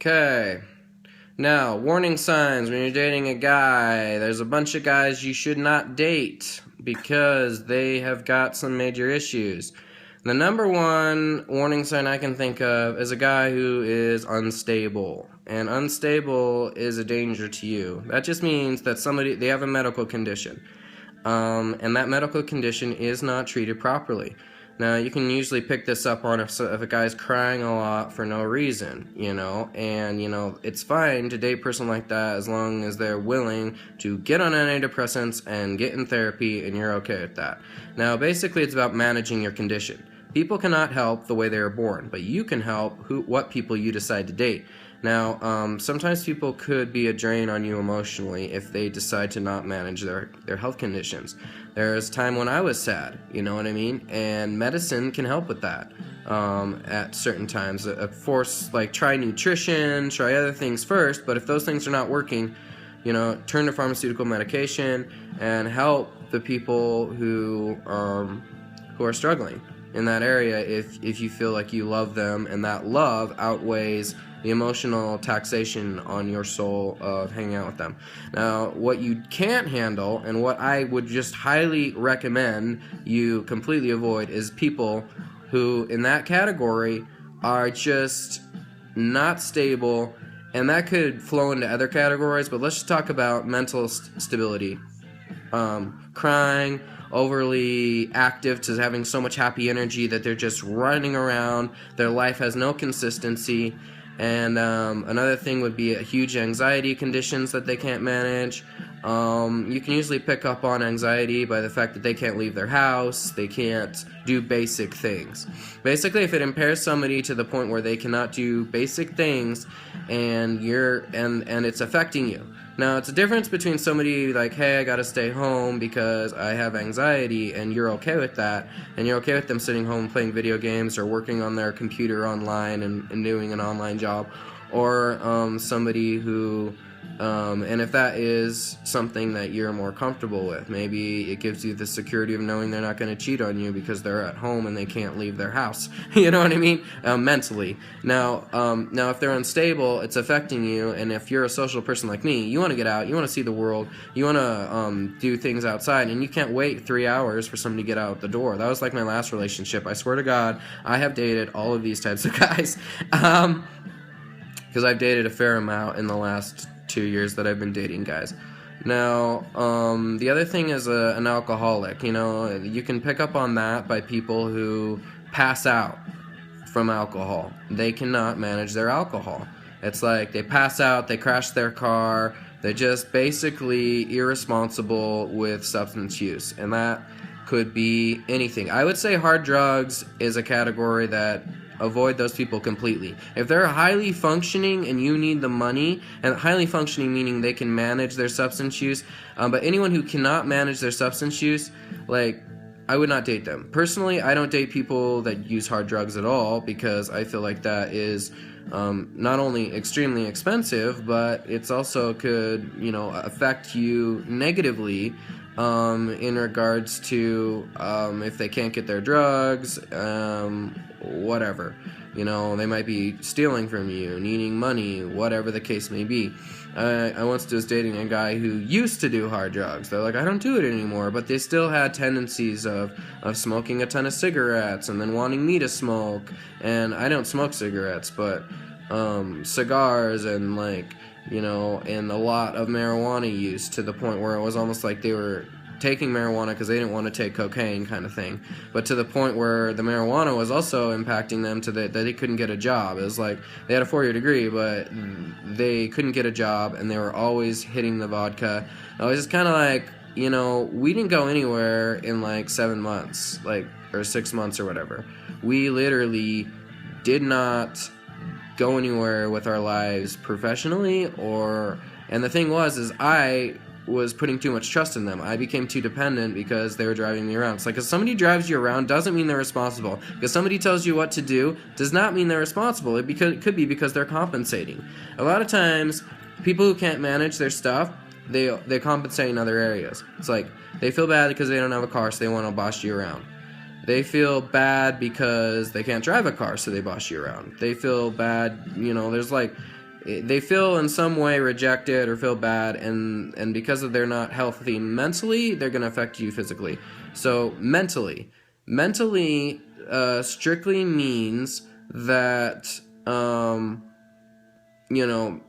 Okay. Now, warning signs when you're dating a guy. There's a bunch of guys you should not date because they have got some major issues. The number one warning sign I can think of is a guy who is unstable. And unstable is a danger to you. That just means that they have a medical condition. And that medical condition is not treated properly. Now, you can usually pick this up on if a guy's crying a lot for no reason, and, it's fine to date a person like that as long as they're willing to get on antidepressants and get in therapy, and you're okay with that. Now, basically, it's about managing your condition. People cannot help the way they were born, but you can help what people you decide to date. Now, sometimes people could be a drain on you emotionally if they decide to not manage their health conditions. There's a time when I was sad, you know what I mean? And medicine can help with that at certain times. Of course, try nutrition, try other things first, but if those things are not working, turn to pharmaceutical medication and help the people who are struggling in that area if you feel like you love them and that love outweighs the emotional taxation on your soul of hanging out with them. Now, what you can't handle and what I would just highly recommend you completely avoid is people who in that category are just not stable, and that could flow into other categories, but let's just talk about mental stability. Crying, overly active to having so much happy energy that they're just running around, their life has no consistency. And another thing would be huge anxiety conditions that they can't manage. You can usually pick up on anxiety by the fact that they can't leave their house, they can't do basic things. Basically, if it impairs somebody to the point where they cannot do basic things and it's affecting you. Now, it's a difference between somebody like, hey, I gotta stay home because I have anxiety, and you're okay with that, and you're okay with them sitting home playing video games or working on their computer online and doing an online job, or somebody who, and if that is something that you're more comfortable with, maybe it gives you the security of knowing they're not going to cheat on you because they're at home and they can't leave their house. You know what I mean? Mentally. Now, if they're unstable, it's affecting you, and if you're a social person like me, you want to get out, you want to see the world, you want to do things outside, and you can't wait 3 hours for somebody to get out the door. That was like my last relationship. I swear to God, I have dated all of these types of guys. Because I've dated a fair amount in the last 2 years that I've been dating guys. Now, the other thing is an alcoholic. You can pick up on that by people who pass out from alcohol. They cannot manage their alcohol. It's like they pass out, they crash their car, they're just basically irresponsible with substance use, and that could be anything. I would say hard drugs is a category that avoid those people completely. If they're highly functioning and you need the money, and highly functioning meaning they can manage their substance use, but anyone who cannot manage their substance use, I would not date them. Personally, I don't date people that use hard drugs at all because I feel like that is not only extremely expensive, but it's also could, affect you negatively in regards to if they can't get their drugs, whatever. They might be stealing from you, needing money, whatever the case may be. I once was dating a guy who used to do hard drugs. They're like, I don't do it anymore, but they still had tendencies of smoking a ton of cigarettes and then wanting me to smoke. And I don't smoke cigarettes, but cigars and and a lot of marijuana use, to the point where it was almost like they were taking marijuana because they didn't want to take cocaine, kind of thing, but to the point where the marijuana was also impacting them that they couldn't get a job. It was like they had a 4-year degree, but they couldn't get a job, and they were always hitting the vodka. I was just kind of like, we didn't go anywhere in 7 months, or 6 months or whatever. We literally did not go anywhere with our lives professionally, and the thing is I was putting too much trust in them. I became too dependent because they were driving me around. It's like, if somebody drives you around doesn't mean they're responsible. Because somebody tells you what to do does not mean they're responsible. It could be because they're compensating. A lot of times, people who can't manage their stuff, they compensate in other areas. It's like, they feel bad because they don't have a car, so they want to boss you around. They feel bad because they can't drive a car, so they boss you around. They feel bad, there's they feel in some way rejected or feel bad, and because of they're not healthy mentally, they're going to affect you physically. So mentally strictly means that you know,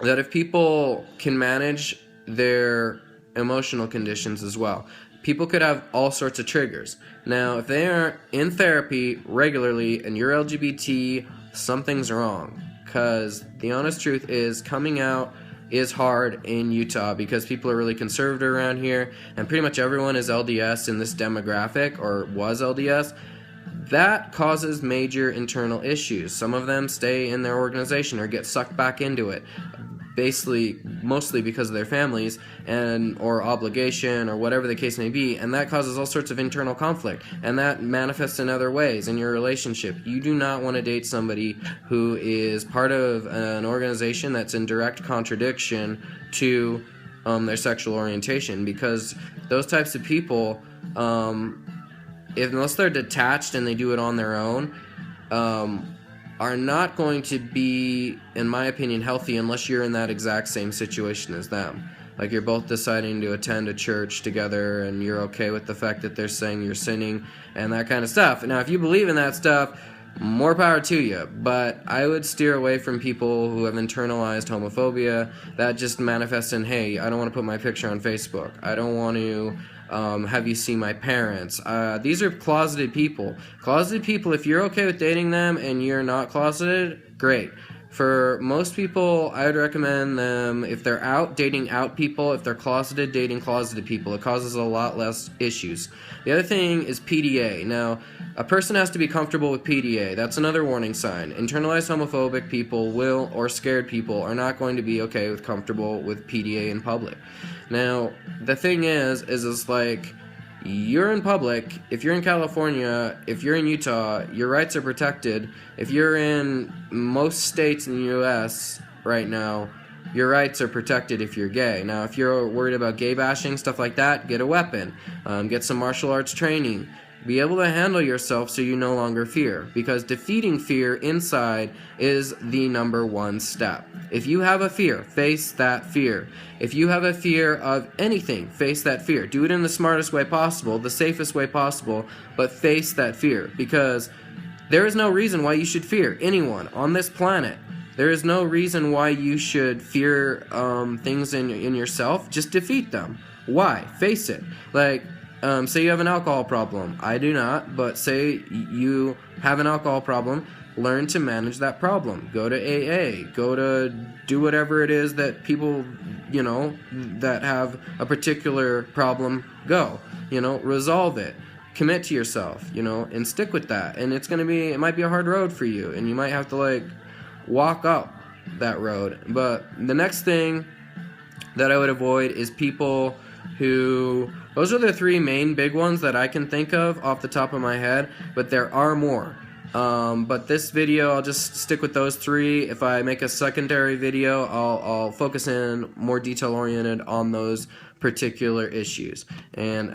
that if people can manage their emotional conditions as well. People could have all sorts of triggers. Now, if they aren't in therapy regularly and you're LGBT, something's wrong. Because the honest truth is, coming out is hard in Utah because people are really conservative around here, and pretty much everyone is LDS in this demographic, or was LDS. That causes major internal issues. Some of them stay in their organization or get sucked back into it, basically mostly because of their families and or obligation or whatever the case may be, and that causes all sorts of internal conflict, and that manifests in other ways in your relationship. You do not want to date somebody who is part of an organization that's in direct contradiction to their sexual orientation, because those types of people, unless they're detached and they do it on their own, are not going to be, in my opinion, healthy unless you're in that exact same situation as them. Like, you're both deciding to attend a church together and you're okay with the fact that they're saying you're sinning and that kind of stuff. Now, if you believe in that stuff, more power to you, but I would steer away from people who have internalized homophobia that just manifests in, hey, I don't want to put my picture on Facebook, I don't want to have you see my parents. These are closeted people. Closeted people, if you're okay with dating them and you're not closeted, great. For most people, I would recommend them, if they're out, dating out people. If they're closeted, dating closeted people. It causes a lot less issues. The other thing is PDA. Now, a person has to be comfortable with PDA. That's another warning sign. Internalized homophobic people or scared people are not going to be okay with comfortable with PDA in public. Now, the thing is like, you're in public. If you're in California, if you're in Utah, your rights are protected. If you're in most states in the U.S. right now, your rights are protected if you're gay. Now, if you're worried about gay bashing, stuff like that, get a weapon. Get some martial arts training. Be able to handle yourself so you no longer fear, because defeating fear inside is the number one step. If you have a fear, face that fear. If you have a fear of anything, face that fear. Do it in the smartest way possible, the safest way possible, but face that fear, because there is no reason why you should fear anyone on this planet. There is no reason why you should fear things in yourself. Just defeat them. Why? Face it. Like, say you have an alcohol problem. I do not, but say you have an alcohol problem, learn to manage that problem. Go to AA. Go to do whatever it is that people, that have a particular problem, go. Resolve it. Commit to yourself, and stick with that. And it might be a hard road for you, and you might have to, walk up that road. But the next thing that I would avoid is people who... Those are the three main big ones that I can think of off the top of my head, but there are more. But this video, I'll just stick with those three. If I make a secondary video, I'll focus in more detail-oriented on those particular issues. And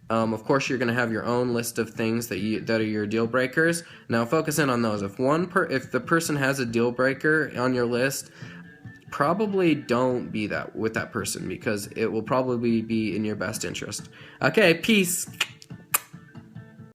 of course, you're going to have your own list of things that are your deal breakers. Now, focus in on those. If the person has a deal breaker on your list, probably don't be with that person, because it will probably be in your best interest. Okay, peace.